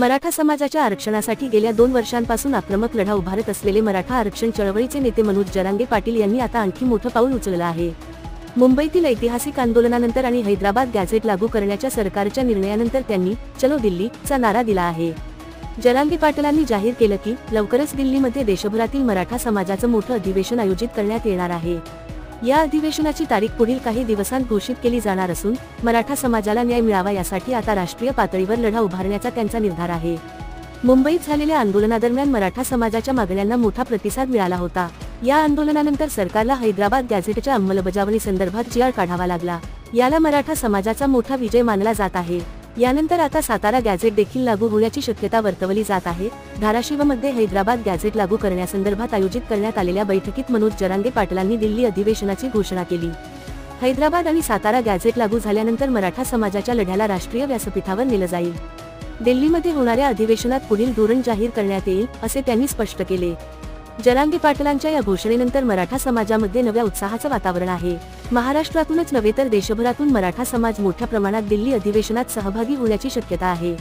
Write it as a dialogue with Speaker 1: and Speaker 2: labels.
Speaker 1: मराठा समाजाच्या आरक्षणासाठी गेल्या 2 वर्षांपासून आक्रमक लढा उभारत असलेले मराठा आरक्षण चळवळीचे नेते मनोज जरांगे पाटील यांनी आता आणखी मोठं पाऊल उचललं आहे। मुंबईतील ऐतिहासिक आंदोलनानंतर आणि हैदराबाद गॅझेट लागू करण्याच्या सरकारच्या निर्णयानंतर त्यांनी चलो दिल्ली चा नारा दिला आहे। जरांगे पाटलांनी जाहीर केलं की लवकरच दिल्लीमध्ये देशभरातील मराठा समाजाचं मोठं अधिवेशन आयोजित करण्यात येणार आहे। या अधिवेशनाची तारीख पुढील काही दिवसांत घोषित केली जाणार असून मराठा समाजाला न्याय मिळावा यासाठी आता राष्ट्रीय पातळीवर लढा उभारण्याचा त्यांचा निर्धार आहे। मुंबईत झालेल्या आंदोलनादरम्यान मराठा समाजाच्या मागण्यांना मोठा प्रतिसाद मिळाला होता। या आंदोलनानंतर सरकारला हैदराबाद गॅझेटच्या अंमलबजावणीसंदर्भात जी आर काढावा लागला। याला मराठा समाजाचा मोठा विजय मानला जात आहे। यानंतर आता सातारा गॅझेट देखील लागू होण्याची शक्यता वर्तवली जात आहे। धाराशिवमध्ये हैदराबाद गॅझेट लागू करण्यासंदर्भात आयोजित करण्यात आलेल्या बैठकीत मनोज जरांगे पाटलांनी दिल्ली अधिवेशनाची घोषणा केली। हैदराबाद आणि सातारा गॅझेट लागू झाल्यानंतर मराठा समाजाच्या लढ्याला राष्ट्रीय व्यासपीठावर नेलं जाईल। दिल्लीमध्ये होणाऱ्या अधिवेशनात पुढील धोरण जाहीर करण्यात येईल असे त्यांनी स्पष्ट केले। जरांगे पाटलांच्या या घोषणेनंतर मराठा समाजामध्ये नव्या उत्साहाचं वातावरण आहे। महाराष्ट्रातूनच नव्हे तर देशभरातून मराठा समाज मोठ्या प्रमाणात दिल्ली अधिवेशनात सहभागी होण्याची शक्यता आहे।